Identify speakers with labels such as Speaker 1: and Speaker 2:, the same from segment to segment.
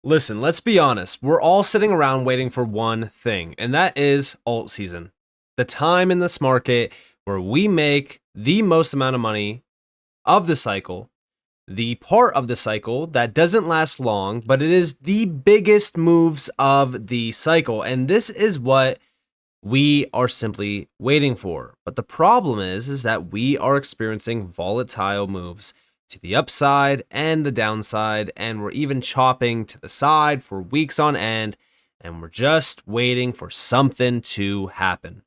Speaker 1: Listen, let's be honest. We're all sitting around waiting for one thing, and that is alt season. The time in this market where we make the most amount of money of the cycle, the part of the cycle that doesn't last long, but it is the biggest moves of the cycle. And this is what we are simply waiting for. But the problem is that we are experiencing volatile moves to the upside and the downside, and we're even chopping to the side for weeks on end, and we're just waiting for something to happen.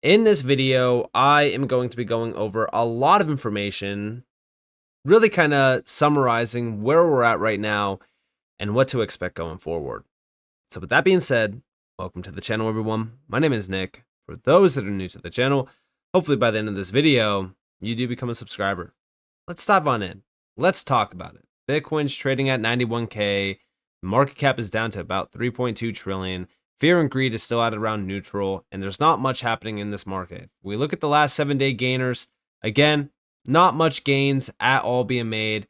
Speaker 1: In this video, I am going to be going over a lot of information, really kind of summarizing where we're at right now and what to expect going forward. So with that being said, welcome to the channel, everyone. My name is Nick. For those that are new to the channel, hopefully by the end of this video, you do become a subscriber. Let's dive on in. Let's talk about it. Bitcoin's trading at 91K. Market cap is down to about 3.2 trillion. Fear and greed is still at around neutral, and there's not much happening in this market. If we look at the last 7-day gainers, again, not much gains at all being made.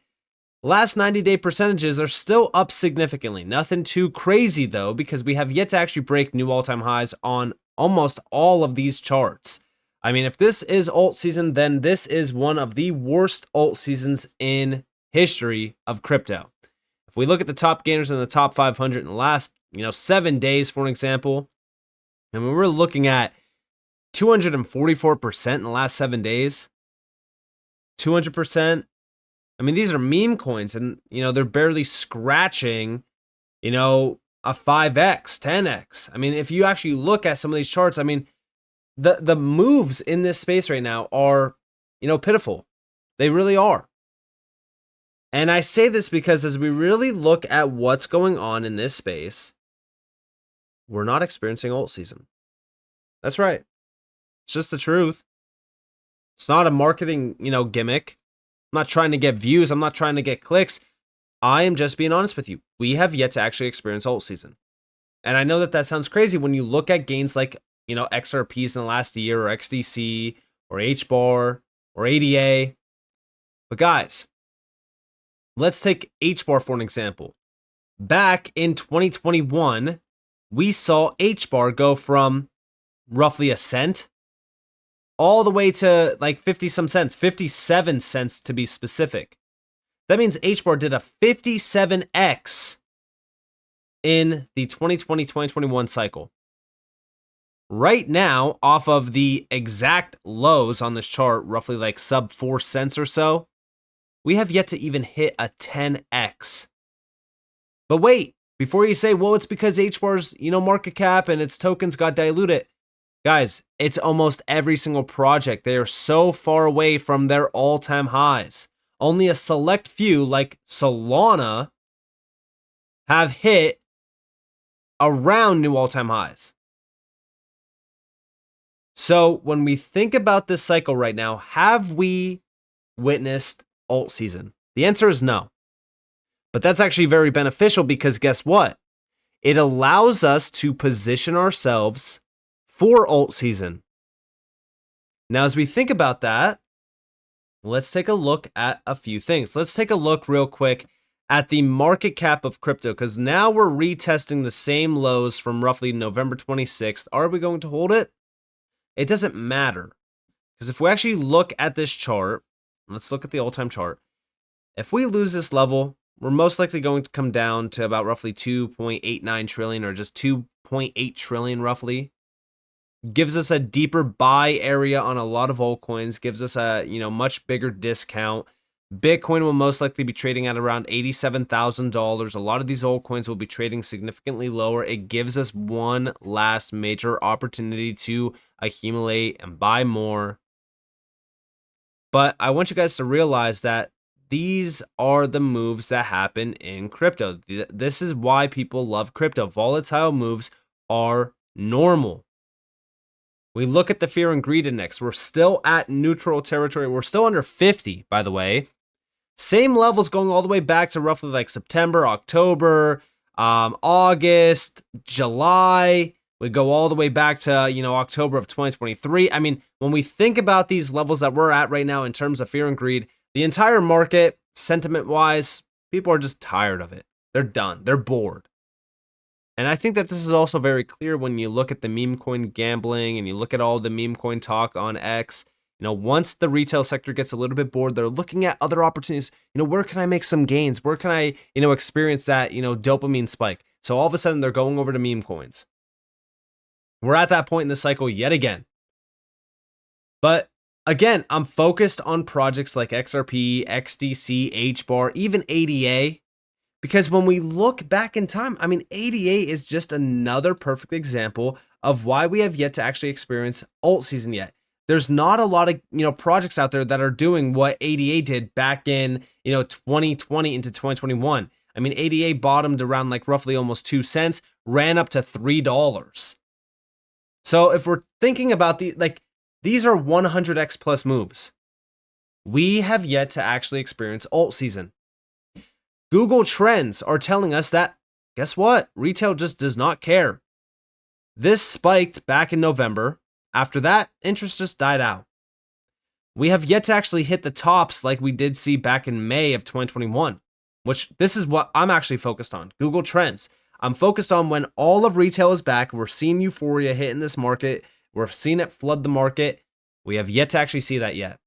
Speaker 1: Last 90-day percentages are still up significantly. Nothing too crazy though, because we have yet to actually break new all-time highs on almost all of these charts. I mean, if this is alt season, then this is one of the worst alt seasons in history of crypto. If we look at the top gainers in the top 500 in the last, 7 days, for an example, and we were looking at 244% in the last 7 days, 200%. I mean, these are meme coins, and they're barely scratching, a 5x, 10x. I mean, if you actually look at some of these charts, I mean, the moves in this space right now are, pitiful. They really are. And I say this because as we really look at what's going on in this space, we're not experiencing alt season. That's right. It's just the truth. It's not a marketing, gimmick. I'm not trying to get views. I'm not trying to get clicks. I am just being honest with you. We have yet to actually experience alt season. And I know that sounds crazy when you look at gains like, XRPs in the last year, or XDC, or HBAR, or ADA. But guys, let's take HBAR for an example. Back in 2021, we saw HBAR go from roughly a cent all the way to like 50 some cents, 57 cents to be specific. That means HBAR did a 57x in the 2020-2021 cycle. Right now, off of the exact lows on this chart, roughly like sub 4 cents or so, we have yet to even hit a 10x. But wait, before you say, well, it's because HBAR's, market cap and its tokens got diluted. Guys, it's almost every single project. They are so far away from their all-time highs. Only a select few, like Solana, have hit around new all-time highs. So when we think about this cycle right now, have we witnessed alt season? The answer is no. But that's actually very beneficial because guess what? It allows us to position ourselves for alt season. Now, as we think about that, let's take a look at a few things. Let's take a look real quick at the market cap of crypto, because now we're retesting the same lows from roughly November 26th. Are we going to hold it? It doesn't matter, because if we actually look at this chart, let's look at the all-time chart. If we lose this level, we're most likely going to come down to about roughly 2.89 trillion, or just 2.8 trillion roughly. Gives us a deeper buy area on a lot of altcoins, gives us a much bigger discount. Bitcoin will most likely be trading at around $87,000. A lot of these altcoins will be trading significantly lower. It gives us one last major opportunity to accumulate and buy more. But I want you guys to realize that these are the moves that happen in crypto. This is why people love crypto. Volatile moves are normal. We look at the fear and greed index. We're still at neutral territory. We're still under 50, by the way. Same levels going all the way back to roughly like September, October, August, July. We go all the way back to, October of 2023. I mean, when we think about these levels that we're at right now in terms of fear and greed, the entire market, sentiment-wise, people are just tired of it. They're done. They're bored. And I think that this is also very clear when you look at the meme coin gambling and you look at all the meme coin talk on X. Once the retail sector gets a little bit bored, they're looking at other opportunities. Where can I make some gains? Where can I, experience that, dopamine spike? So all of a sudden they're going over to meme coins. We're at that point in the cycle yet again. But again, I'm focused on projects like XRP, XDC, HBAR, even ADA. Because when we look back in time, ADA is just another perfect example of why we have yet to actually experience alt season yet. There's not a lot of, projects out there that are doing what ADA did back in, 2020 into 2021. ADA bottomed around like roughly almost 2 cents, ran up to $3. So if we're thinking about these are 100x plus moves. We have yet to actually experience alt season. Google Trends are telling us that, guess what? Retail just does not care. This spiked back in November. After that, interest just died out. We have yet to actually hit the tops like we did see back in May of 2021, which this is what I'm actually focused on. Google Trends. I'm focused on when all of retail is back. We're seeing euphoria hit in this market. We're seeing it flood the market. We have yet to actually see that yet.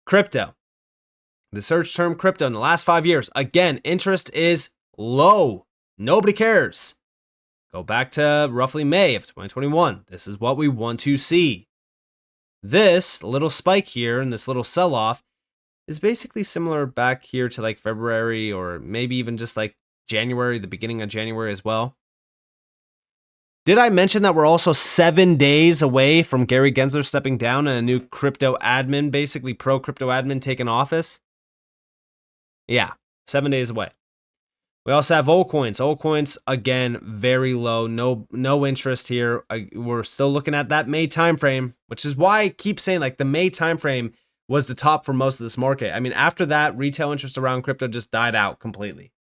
Speaker 1: Crypto. The search term crypto in the last 5 years, again, interest is low. Nobody cares. Go back to roughly May of 2021. This is what we want to see. This little spike here and this little sell-off is basically similar back here to like February or maybe even just like January, the beginning of January as well. Did I mention that we're also 7 days away from Gary Gensler stepping down and a new crypto admin, basically pro crypto admin, taking office? Yeah, 7 days away. We also have altcoins. Altcoins, again, very low. No interest here. We're still looking at that May timeframe, which is why I keep saying like the May timeframe was the top for most of this market. After that, retail interest around crypto just died out completely.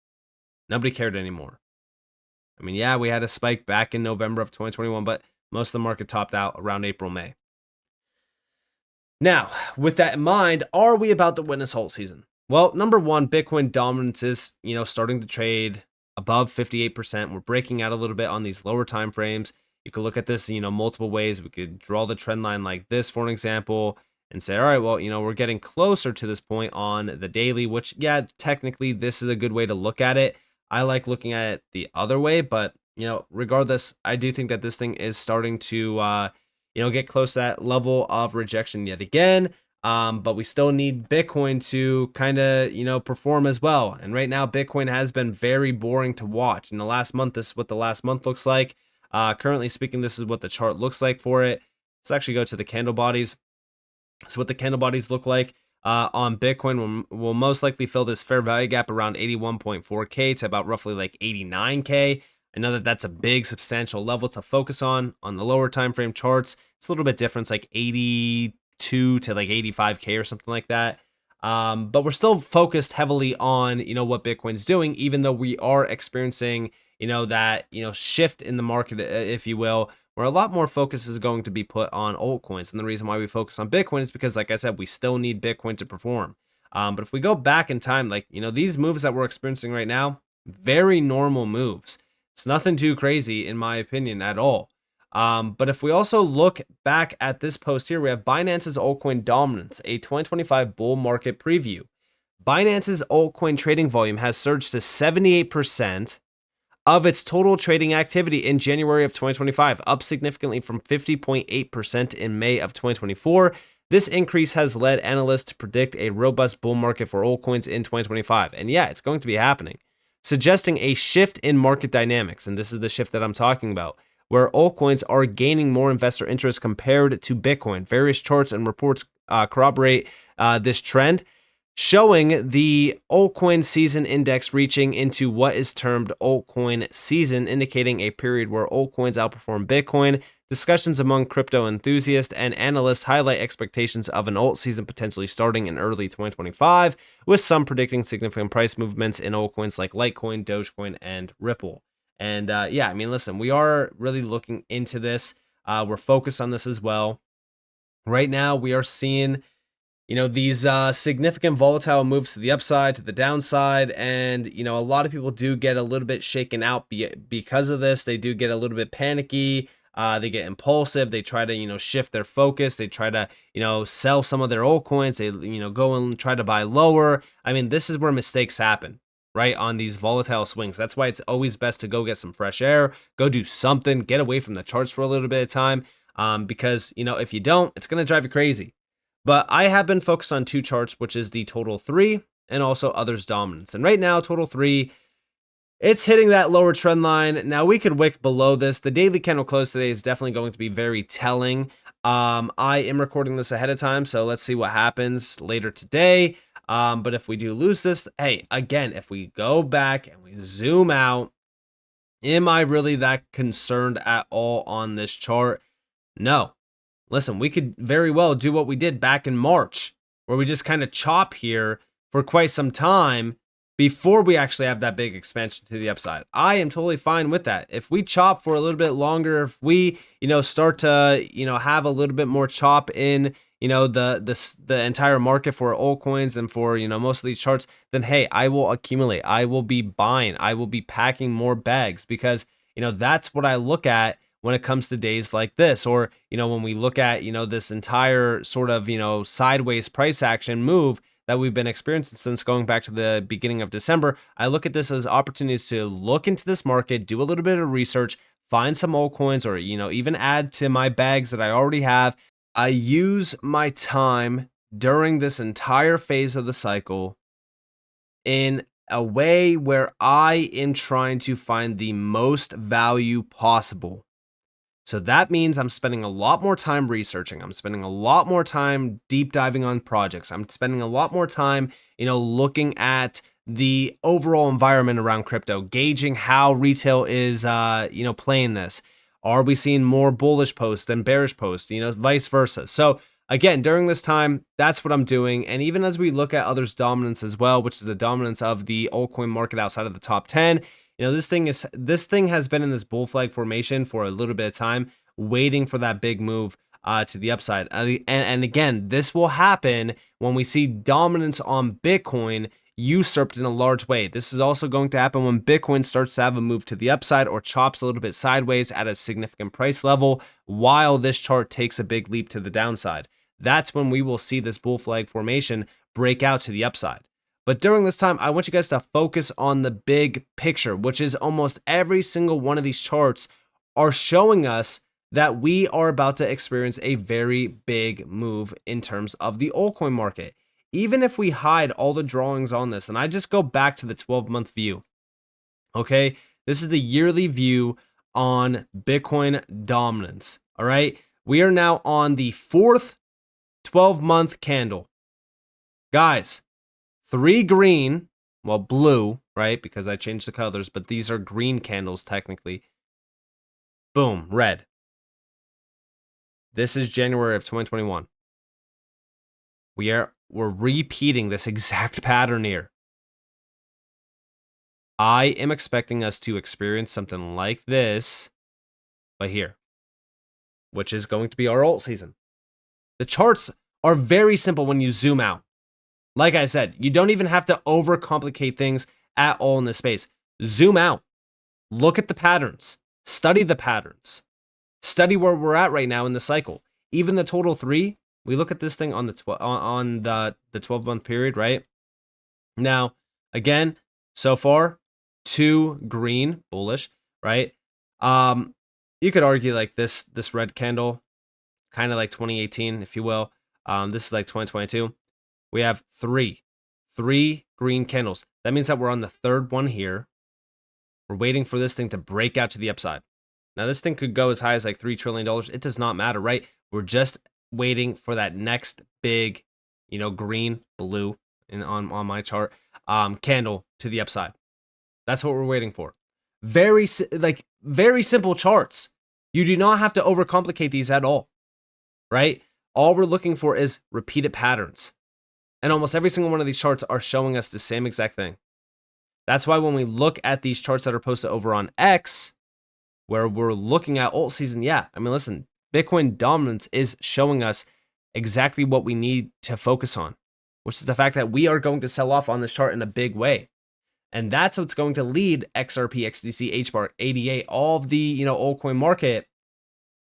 Speaker 1: Nobody cared anymore. Yeah, we had a spike back in November of 2021, but most of the market topped out around April, May. Now, with that in mind, are we about to witness alt season? Well, number one, Bitcoin dominance is, starting to trade above 58%. We're breaking out a little bit on these lower time frames. You could look at this, multiple ways. We could draw the trend line like this, for an example, and say, all right, well, we're getting closer to this point on the daily, which, yeah, technically this is a good way to look at it. I like looking at it the other way, but, regardless, I do think that this thing is starting to, get close to that level of rejection yet again. But we still need Bitcoin to kind of, perform as well. And right now, Bitcoin has been very boring to watch. In the last month, this is what the last month looks like. Currently speaking, this is what the chart looks like for it. Let's actually go to the candle bodies. So what the candle bodies look like on Bitcoin will most likely fill this fair value gap around 81.4K to about roughly like 89K. I know that that's a big substantial level to focus on the lower time frame charts. It's a little bit different. It's like 82 to like 85K or something like that. But we're still focused heavily on, what Bitcoin's doing, even though we are experiencing, that, shift in the market, if you will, where a lot more focus is going to be put on altcoins. And the reason why we focus on Bitcoin is because, like I said, we still need Bitcoin to perform. But if we go back in time, like, these moves that we're experiencing right now, very normal moves. It's nothing too crazy, in my opinion, at all. But if we also look back at this post here, we have Binance's altcoin dominance, a 2025 bull market preview. Binance's altcoin trading volume has surged to 78% of its total trading activity in January of 2025, up significantly from 50.8% in May of 2024. This increase has led analysts to predict a robust bull market for altcoins in 2025. And yeah, it's going to be happening, suggesting a shift in market dynamics. And this is the shift that I'm talking about, where altcoins are gaining more investor interest compared to Bitcoin. Various charts and reports corroborate this trend, showing the altcoin season index reaching into what is termed altcoin season, indicating a period where altcoins outperform Bitcoin. Discussions among crypto enthusiasts and analysts highlight expectations of an alt season potentially starting in early 2025, with some predicting significant price movements in altcoins like Litecoin, Dogecoin, and Ripple. And yeah, listen, we are really looking into this. We're focused on this as well. Right now, we are seeing these significant volatile moves to the upside, to the downside, and a lot of people do get a little bit shaken out because of this. They do get a little bit panicky. They get impulsive. They try to shift their focus. They try to sell some of their altcoins. They go and try to buy lower. I mean, this is where mistakes happen, right, on these volatile swings. That's why it's always best to go get some fresh air, go do something, get away from the charts for a little bit of time, because if you don't, it's going to drive you crazy. But I have been focused on two charts, which is the total 3 and also others dominance. And right now, total 3, it's hitting that lower trend line. Now we could wick below this. The daily candle close today is definitely going to be very telling. I am recording this ahead of time, so let's see what happens later today. But if we do lose this, hey, again, if we go back and we zoom out, am I really that concerned at all on this chart? No. Listen, we could very well do what we did back in March, where we just kind of chop here for quite some time before we actually have that big expansion to the upside. I am totally fine with that. If we chop for a little bit longer, if we, start to, have a little bit more chop in, the entire market for altcoins and for, most of these charts, then hey, I will accumulate. I will be buying. I will be packing more bags because, that's what I look at when it comes to days like this, or, when we look at, this entire sort of, sideways price action move that we've been experiencing since going back to the beginning of December. I look at this as opportunities to look into this market, do a little bit of research, find some altcoins, or, even add to my bags that I already have. I use my time during this entire phase of the cycle in a way where I am trying to find the most value possible. So that means I'm spending a lot more time researching. I'm spending a lot more time deep diving on projects. I'm spending a lot more time, looking at the overall environment around crypto, gauging how retail is, playing this. Are we seeing more bullish posts than bearish posts, vice versa? So again, during this time, that's what I'm doing. And even as we look at others' dominance as well, which is the dominance of the altcoin market outside of the top 10, this thing has been in this bull flag formation for a little bit of time, waiting for that big move to the upside. And again, this will happen when we see dominance on Bitcoin usurped in a large way. This is also going to happen when Bitcoin starts to have a move to the upside or chops a little bit sideways at a significant price level, while this chart takes a big leap to the downside. That's when we will see this bull flag formation break out to the upside. But during this time, I want you guys to focus on the big picture, which is almost every single one of these charts are showing us that we are about to experience a very big move in terms of the altcoin market. Even if we hide all the drawings on this, and I just go back to the 12-month view, okay? This is the yearly view on Bitcoin dominance, all right? We are now on the 4th 12-month candle. Guys, 3 green, well, blue, right? Because I changed the colors, but these are green candles technically. Boom, red. This is January of 2021. We're repeating this exact pattern here. I am expecting us to experience something like this, but here, which is going to be our alt season. The charts are very simple when you zoom out. Like I said, you don't even have to overcomplicate things at all in this space. Zoom out. Look at the patterns. Study the patterns. Study where we're at right now in the cycle. Even the total 3, we look at this thing on the 12-month period, right? Now, again, so far, 2 green, bullish, right? You could argue like this red candle, kind of like 2018, if you will. This is like 2022. We have 3 green candles. That means that we're on the 3rd one here. We're waiting for this thing to break out to the upside. Now, this thing could go as high as like $3 trillion. It does not matter, right? We're just waiting for that next big, green, blue, on my chart, candle to the upside. That's what we're waiting for. Very simple charts. You do not have to overcomplicate these at all, right? All we're looking for is repeated patterns. And almost every single one of these charts are showing us the same exact thing. That's why when we look at these charts that are posted over on X, where we're looking at alt season, listen, Bitcoin dominance is showing us exactly what we need to focus on, which is the fact that we are going to sell off on this chart in a big way. And that's what's going to lead XRP, XDC, HBAR, ADA, all of the, altcoin market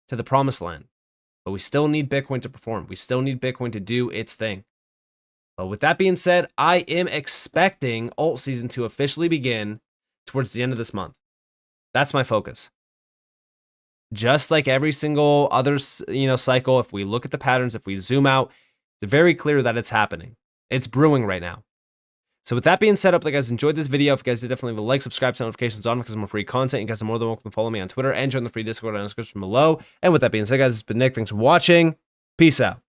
Speaker 1: to the promised land. But we still need Bitcoin to perform. We still need Bitcoin to do its thing. But with that being said, I am expecting alt season to officially begin towards the end of this month. That's my focus. Just like every single other, cycle, if we look at the patterns, if we zoom out, it's very clear that it's happening. It's brewing right now. So with that being said, I hope you guys enjoyed this video. If you guys did, definitely leave a like, subscribe, turn notifications on because more free content. You guys are more than welcome to follow me on Twitter and join the free Discord in the description below. And with that being said, guys, it's been Nick. Thanks for watching. Peace out.